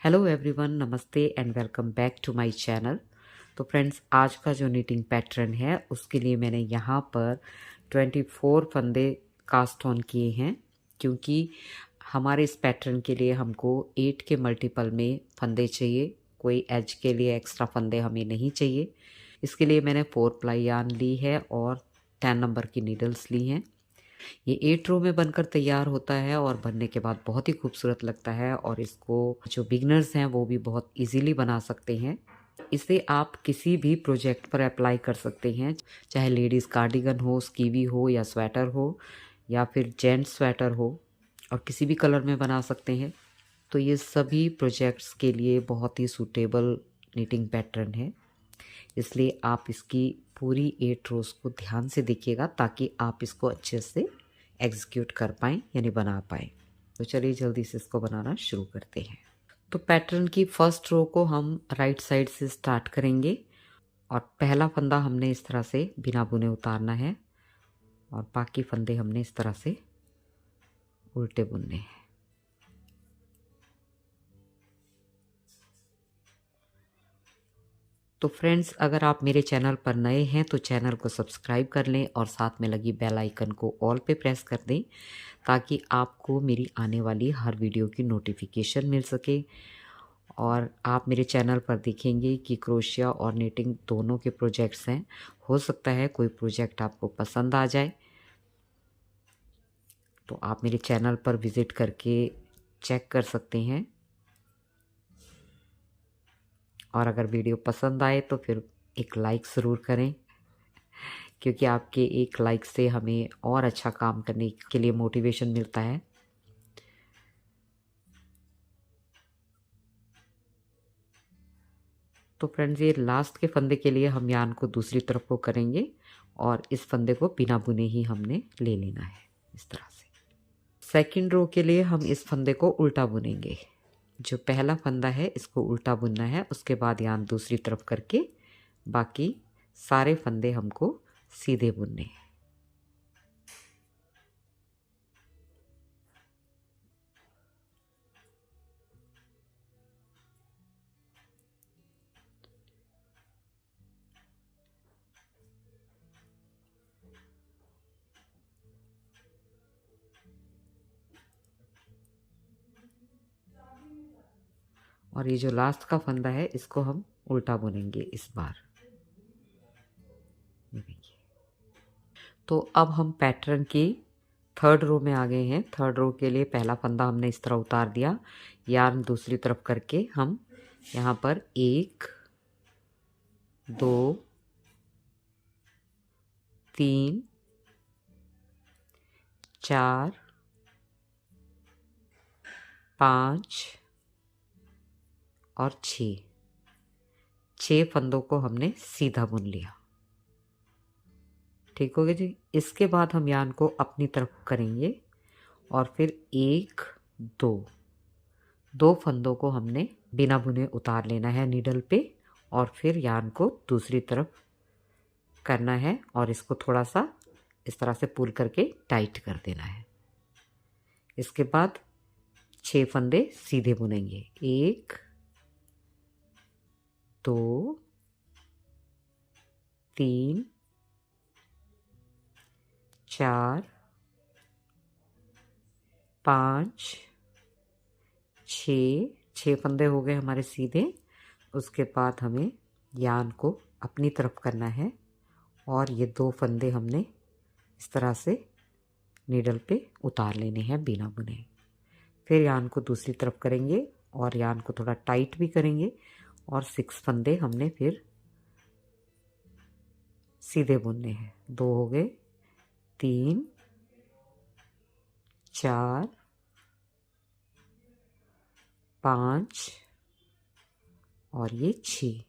Hello everyone, नमस्ते and welcome back to my channel. तो friends, आज का जो नीटिंग पैटर्न है उसके लिए मैंने यहाँ पर 24 फंदे कास्ट ऑन किए हैं, क्योंकि हमारे इस पैटर्न के लिए हमको 8 के मल्टीपल में फंदे चाहिए। कोई एज के लिए एक्स्ट्रा फंदे हमें नहीं चाहिए। इसके लिए मैंने 4 प्लाई यार्न ली है और 10 नंबर की नीडल्स ली हैं। ये 8 रो में बनकर तैयार होता है और बनने के बाद बहुत ही खूबसूरत लगता है और इसको जो बिगनर्स हैं वो भी बहुत इजीली बना सकते हैं। इसे आप किसी भी प्रोजेक्ट पर अप्लाई कर सकते हैं, चाहे लेडीज़ कार्डिगन हो, स्कीवी हो या स्वेटर हो या फिर जेंट्स स्वेटर हो, और किसी भी कलर में बना सकते हैं। तो ये सभी प्रोजेक्ट्स के लिए बहुत ही सूटेबल नीटिंग पैटर्न है, इसलिए आप इसकी पूरी 8 रोज़ को ध्यान से देखिएगा ताकि आप इसको अच्छे से एग्जीक्यूट कर पाएँ यानी बना पाएँ। तो चलिए जल्दी से इसको बनाना शुरू करते हैं। तो पैटर्न की फर्स्ट रो को हम राइट साइड से स्टार्ट करेंगे और पहला फंदा हमने इस तरह से बिना बुने उतारना है और बाकी फंदे हमने इस तरह से उल्टे बुनने हैं। तो फ्रेंड्स, अगर आप मेरे चैनल पर नए हैं तो चैनल को सब्सक्राइब कर लें और साथ में लगी बेल आइकन को ऑल पे प्रेस कर दें ताकि आपको मेरी आने वाली हर वीडियो की नोटिफिकेशन मिल सके। और आप मेरे चैनल पर देखेंगे कि क्रोशिया और नीटिंग दोनों के प्रोजेक्ट्स हैं। हो सकता है कोई प्रोजेक्ट आपको पसंद आ जाए, तो आप मेरे चैनल पर विज़िट करके चेक कर सकते हैं। और अगर वीडियो पसंद आए तो फिर एक लाइक ज़रूर करें, क्योंकि आपके एक लाइक से हमें और अच्छा काम करने के लिए मोटिवेशन मिलता है। तो फ्रेंड्स, ये लास्ट के फंदे के लिए हम यार्न को दूसरी तरफ को करेंगे और इस फंदे को बिना बुने ही हमने ले लेना है इस तरह से। सेकंड रो के लिए हम इस फंदे को उल्टा बुनेंगे। जो पहला फंदा है इसको उल्टा बुनना है, उसके बाद यार्न दूसरी तरफ करके बाकी सारे फंदे हमको सीधे बुनने हैं। और ये जो लास्ट का फंदा है इसको हम उल्टा बुनेंगे इस बार। ये देखिए। तो अब हम पैटर्न की थर्ड रो में आ गए हैं। थर्ड रो के लिए पहला फंदा हमने इस तरह उतार दिया, यार्न दूसरी तरफ करके हम यहाँ पर 1 2 3 4 5 और 6 फंदों को हमने सीधा बुन लिया। ठीक हो गया जी। इसके बाद हम यार्न को अपनी तरफ करेंगे और फिर 1 2 फंदों को हमने बिना बुने उतार लेना है नीडल पे और फिर यार्न को दूसरी तरफ करना है और इसको थोड़ा सा इस तरह से पुल करके टाइट कर देना है। इसके बाद 6 फंदे सीधे बुनेंगे। 1 2 3 4 5 6 फंदे हो गए हमारे सीधे। उसके बाद हमें यार्न को अपनी तरफ करना है और ये 2 फंदे हमने इस तरह से नीडल पे उतार लेने हैं बिना बुने। फिर यार्न को दूसरी तरफ करेंगे और यार्न को थोड़ा टाइट भी करेंगे और 6 फंदे हमने फिर सीधे बुनने हैं। 2 हो गए, 3 4 5 और ये 6।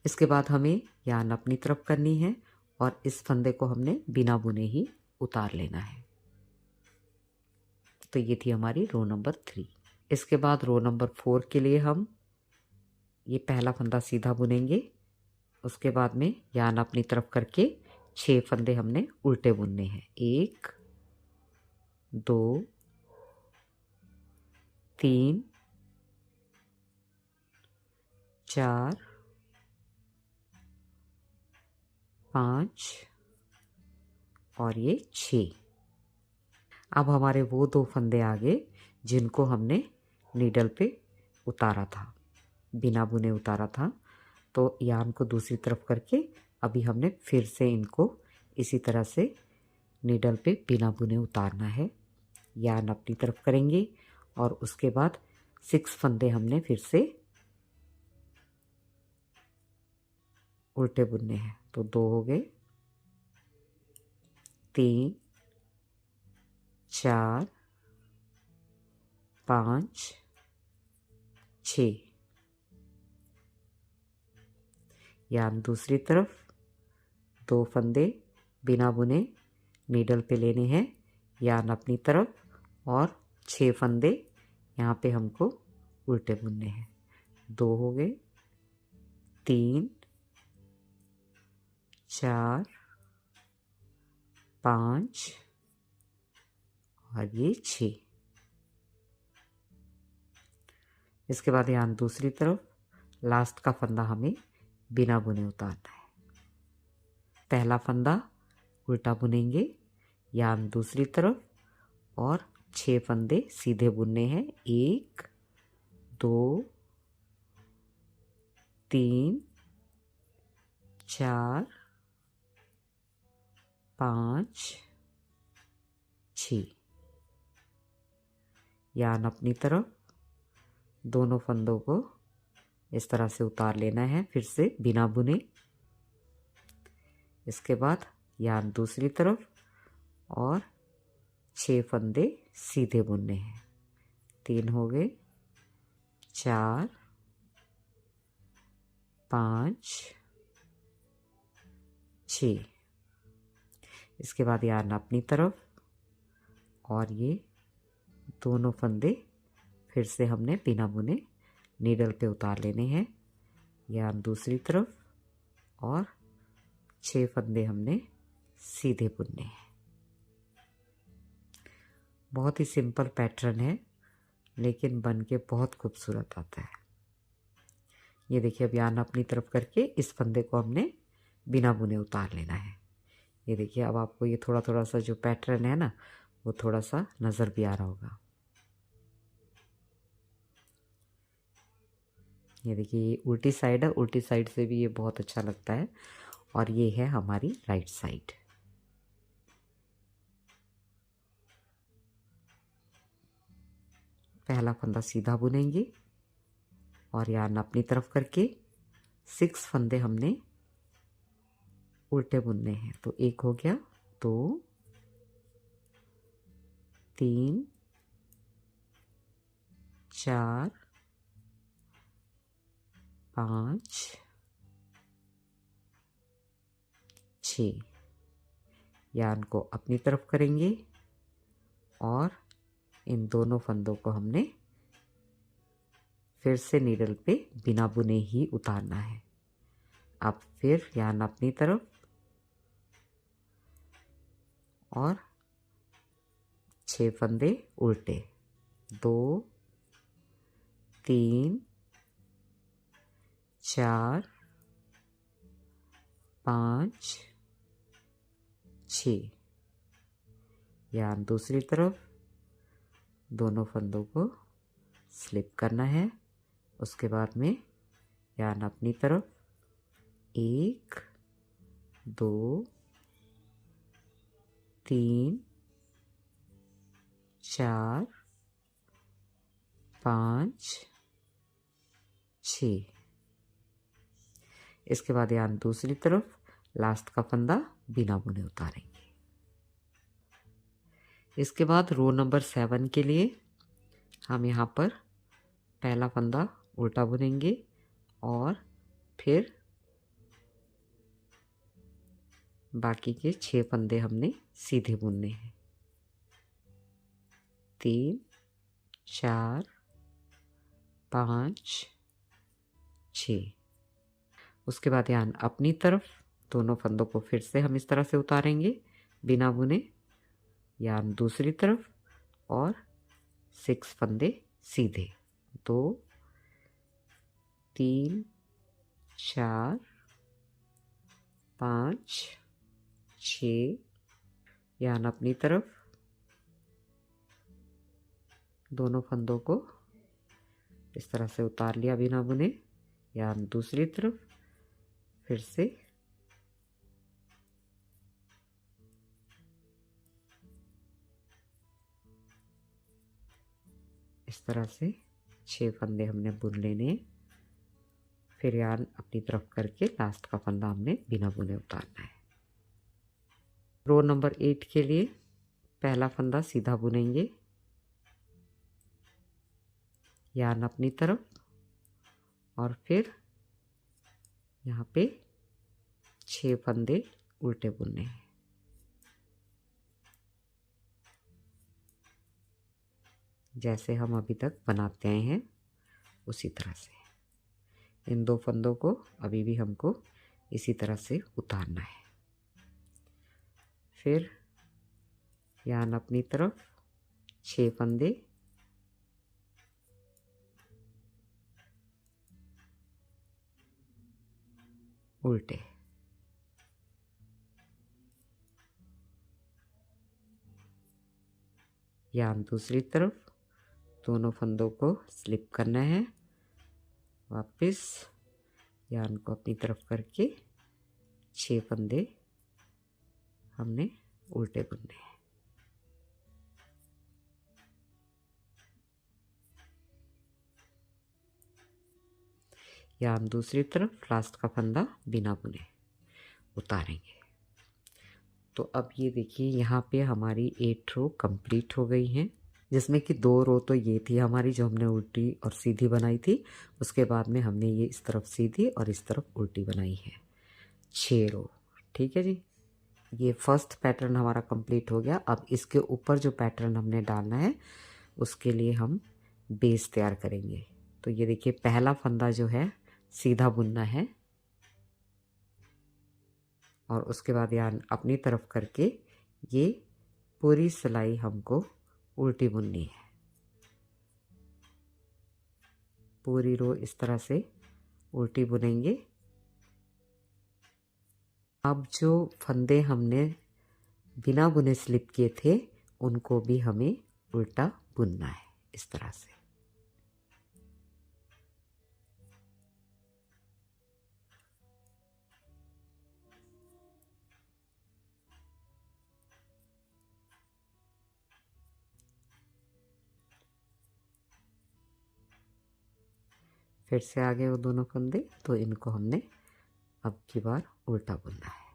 इसके बाद हमें यार्न अपनी तरफ करनी है और इस फंदे को हमने बिना बुने ही उतार लेना है। तो ये थी हमारी रो नंबर 3। इसके बाद रो नंबर 4 के लिए हम ये पहला फंदा सीधा बुनेंगे। उसके बाद में यार्न अपनी तरफ करके 6 फंदे हमने उल्टे बुनने हैं। 1 2 3 4 5 और ये 6। अब हमारे वो 2 फंदे आ गए जिनको हमने नीडल पे उतारा था, बिना बुने उतारा था। तो यार्न को दूसरी तरफ करके अभी हमने फिर से इनको इसी तरह से नीडल पे बिना बुने उतारना है। यार्न अपनी तरफ करेंगे और उसके बाद 6 फंदे हमने फिर से उल्टे बुनने हैं। तो 2 हो गए, 3 4 5 6। यार्न दूसरी तरफ 2 फंदे बिना बुने नीडल पे लेने हैं, यार्न अपनी तरफ और 6 फंदे यहाँ पे हमको उल्टे बुनने हैं। 2 हो गए, 3 4 5 और ये 6। इसके बाद यार्न दूसरी तरफ लास्ट का फंदा हमें बिना बुने उतारना है। पहला फंदा उल्टा बुनेंगे, यार्न दूसरी तरफ और 6 फंदे सीधे बुनने हैं। 1 2 3 4 5 6। यार्न अपनी तरफ, दोनों फंदों को इस तरह से उतार लेना है फिर से बिना बुने। इसके बाद यार्न दूसरी तरफ और 6 फंदे सीधे बुनने हैं। 3 हो गए, 4 5 6। इसके बाद यार्न अपनी तरफ और ये दोनों फंदे फिर से हमने बिना बुने नीडल पे उतार लेने हैं। यार्न दूसरी तरफ और 6 फंदे हमने सीधे बुनने हैं। बहुत ही सिंपल पैटर्न है लेकिन बन के बहुत खूबसूरत आता है। ये देखिए, अब यार्न अपनी तरफ करके इस फंदे को हमने बिना बुने उतार लेना है। ये देखिए, अब आपको ये थोड़ा थोड़ा सा जो पैटर्न है ना वो थोड़ा सा नज़र भी आ रहा होगा। ये देखिए, ये उल्टी साइड है, उल्टी साइड से भी ये बहुत अच्छा लगता है। और ये है हमारी राइट साइड। पहला फंदा सीधा बुनेंगे और यार्न अपनी तरफ करके 6 फंदे हमने उल्टे बुनने हैं। तो 1 हो गया, 2 3 4 5 6। यार्न को अपनी तरफ करेंगे और इन दोनों फंदों को हमने फिर से नीडल पे बिना बुने ही उतारना है। अब फिर यार्न अपनी तरफ और 6 फंदे उल्टे। 2 3 4 5 6। यार्न दूसरी तरफ, दोनों फंदों को स्लिप करना है। उसके बाद में यार्न अपनी तरफ, 1 2 3 4 5 6। इसके बाद यार्न दूसरी तरफ लास्ट का फंदा बिना बुने उतारेंगे। इसके बाद रो नंबर 7 के लिए हम यहाँ पर पहला फंदा उल्टा बुनेंगे और फिर बाकी के 6 फंदे हमने सीधे बुनने हैं। 3 4 5 6। उसके बाद यार्न अपनी तरफ, दोनों फंदों को फिर से हम इस तरह से उतारेंगे बिना बुने। यार्न दूसरी तरफ और 6 फंदे सीधे। 2 3 4 5 6, यान अपनी तरफ, दोनों फंदों को इस तरह से उतार लिया बिना बुने, यान दूसरी तरफ, फिर से इस तरह से 6 फंदे हमने बुन लेने, फिर यान अपनी तरफ करके लास्ट का फंदा हमने बिना बुने उतारना है। रो नंबर 8 के लिए पहला फंदा सीधा बुनेंगे, यान अपनी तरफ, और फिर यहाँ पे 6 फंदे उल्टे बुनने हैं। जैसे हम अभी तक बनाते आए हैं उसी तरह से इन 2 फंदों को अभी भी हमको इसी तरह से उतारना है। फिर यान अपनी तरफ, 6 फंदे, उल्टे, यान दूसरी तरफ, दोनों फंदों को स्लिप करना है, वापस यान को अपनी तरफ करके 6 फंदे हमने उल्टे बुनने हैं। यान दूसरी तरफ, लास्ट का फंदा बिना बुने उतारेंगे। तो अब ये देखिए यहाँ पे हमारी 8 रो कंप्लीट हो गई हैं, जिसमें कि 2 रो तो ये थी हमारी जो हमने उल्टी और सीधी बनाई थी, उसके बाद में हमने ये इस तरफ सीधी और इस तरफ उल्टी बनाई है, 6 रो। ठीक है जी, ये फर्स्ट पैटर्न हमारा कंप्लीट हो गया। अब इसके ऊपर जो पैटर्न हमने डालना है उसके लिए हम बेस तैयार करेंगे। तो ये देखिए पहला फंदा जो है सीधा बुनना है, और उसके बाद यान अपनी तरफ करके ये पूरी सिलाई हमको उल्टी बुननी है। पूरी रो इस तरह से उल्टी बुनेंगे। अब जो फंदे हमने बिना बुने स्लिप किए थे उनको भी हमें उल्टा बुनना है इस तरह से। फिर से आगे वो दोनों फंदे, तो इनको हमने अब की बार उल्टा बुनना है।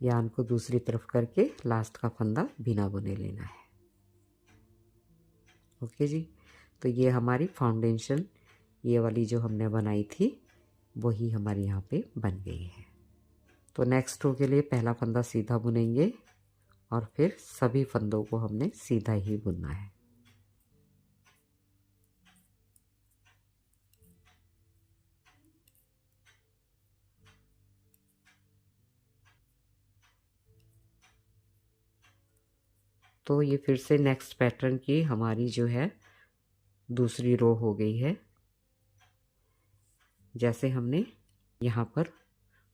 यान को दूसरी तरफ करके लास्ट का फंदा बिना बुने लेना है। ओके जी, तो ये हमारी फाउंडेशन, ये वाली जो हमने बनाई थी वही हमारी यहाँ पे बन गई है। तो नेक्स्ट रो के लिए पहला फंदा सीधा बुनेंगे और फिर सभी फंदों को हमने सीधा ही बुनना है। तो ये फिर से नेक्स्ट पैटर्न की हमारी जो है दूसरी रो हो गई है। जैसे हमने यहाँ पर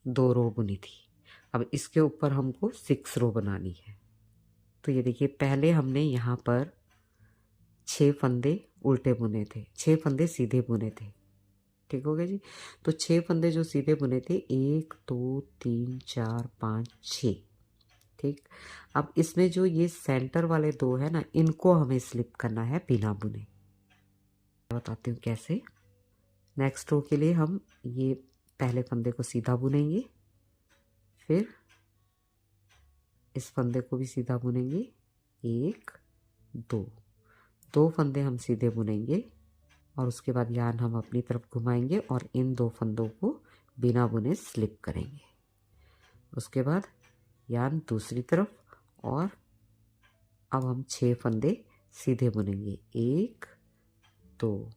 2 रो बुनी थी, अब इसके ऊपर हमको 6 रो बनानी है। तो ये देखिए पहले हमने यहाँ पर 6 फंदे उल्टे बुने थे, 6 फंदे सीधे बुने थे। ठीक हो गया जी। तो 6 फंदे जो सीधे बुने थे, 1 2 3 4 5 6। ठीक, अब इसमें जो ये सेंटर वाले 2 है ना, इनको हमें स्लिप करना है बिना बुने। बताती हूँ कैसे। नेक्स्ट रो के लिए हम ये पहले फंदे को सीधा बुनेंगे, फिर इस फंदे को भी सीधा बुनेंगे, 1 2 फंदे हम सीधे बुनेंगे, और उसके बाद यान हम अपनी तरफ घुमाएंगे और इन 2 फंदों को बिना बुने स्लिप करेंगे। उसके बाद यान दूसरी तरफ, और अब हम 6 फंदे सीधे बुनेंगे, 1 2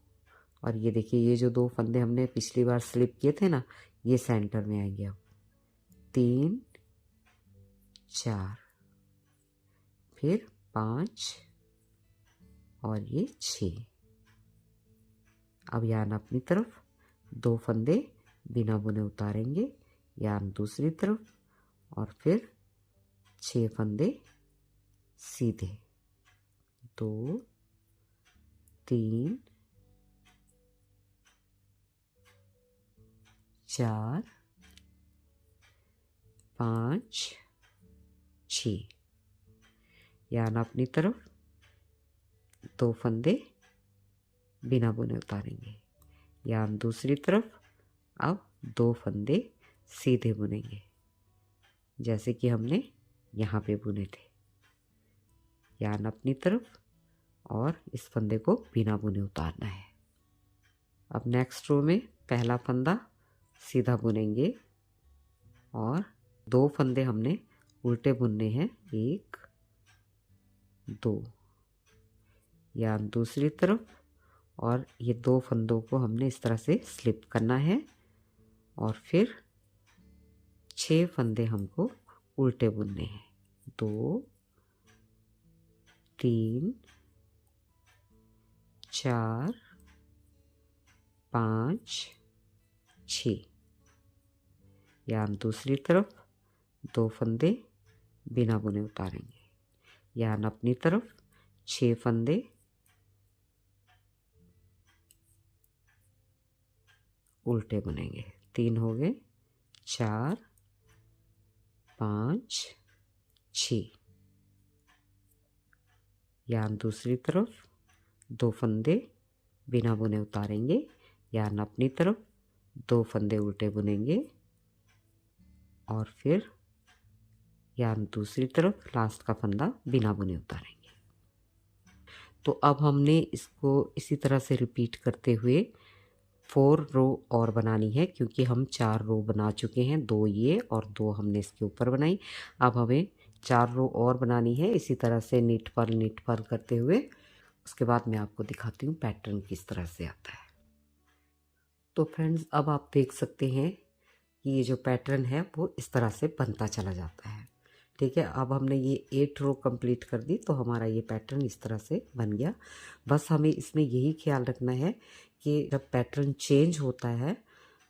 और ये देखिए ये जो 2 फंदे हमने पिछली बार स्लिप किए थे ना, ये सेंटर में आएंगे। अब 3 4 फिर 5 और ये 6। अब यान अपनी तरफ 2 फंदे बिना बुने उतारेंगे, यान दूसरी तरफ, और फिर 6 फंदे सीधे, 2 3 4 5 6। यान अपनी तरफ 2 फंदे बिना बुने उतारेंगे, यान दूसरी तरफ। अब 2 फंदे सीधे बुनेंगे जैसे कि हमने यहाँ पे बुने थे। यान अपनी तरफ और इस फंदे को बिना बुने उतारना है। अब नेक्स्ट रो में पहला फंदा सीधा बुनेंगे और 2 फंदे हमने उल्टे बुनने हैं, 1 2। यान दूसरी तरफ और ये 2 फंदों को हमने इस तरह से स्लिप करना है और फिर 6 फंदे हमको उल्टे बुनने हैं, 2 3 4 5 6। यान दूसरी तरफ 2 फंदे बिना बुने उतारेंगे, यान अपनी तरफ 6 फंदे उल्टे बुनेंगे। 3 हो गए, 4 5 6। यान दूसरी तरफ 2 फंदे बिना बुने उतारेंगे, यान अपनी तरफ 2 फंदे उल्टे बुनेंगे और फिर यान दूसरी तरफ लास्ट का फंदा बिना बुने उतारेंगे। तो अब हमने इसको इसी तरह से रिपीट करते हुए 4 रो और बनानी है, क्योंकि हम 4 रो बना चुके हैं, 2 ये और 2 हमने इसके ऊपर बनाई। अब हमें 4 रो और बनानी है इसी तरह से नीट पर करते हुए। उसके बाद मैं आपको दिखाती हूँ पैटर्न किस तरह से आता है। तो फ्रेंड्स अब आप देख सकते हैं कि ये जो पैटर्न है वो इस तरह से बनता चला जाता है। ठीक है, अब हमने ये 8 रो कंप्लीट कर दी तो हमारा ये पैटर्न इस तरह से बन गया। बस हमें इसमें यही ख्याल रखना है कि जब पैटर्न चेंज होता है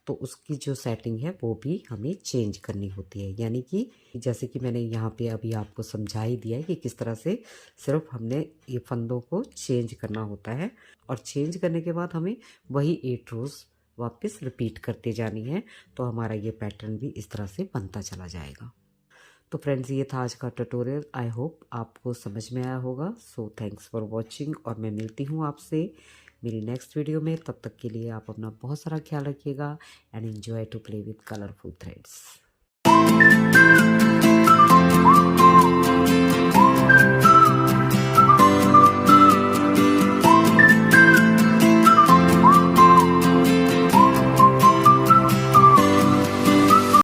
तो उसकी जो सेटिंग है वो भी हमें चेंज करनी होती है। यानी कि जैसे कि मैंने यहाँ पे अभी आपको समझा ही दिया है कि किस तरह से सिर्फ हमने ये फंदों को चेंज करना होता है और चेंज करने के बाद हमें वही 8 रोज़ वापस रिपीट करते जानी है, तो हमारा ये पैटर्न भी इस तरह से बनता चला जाएगा। तो फ्रेंड्स ये था आज का ट्यूटोरियल। आई होप आपको समझ में आया होगा। सो थैंक्स फॉर वॉचिंग और मैं मिलती हूँ आपसे मेरी नेक्स्ट वीडियो में। तब तक के लिए आप अपना बहुत सारा ख्याल रखिएगा and enjoy to play with colourful threads.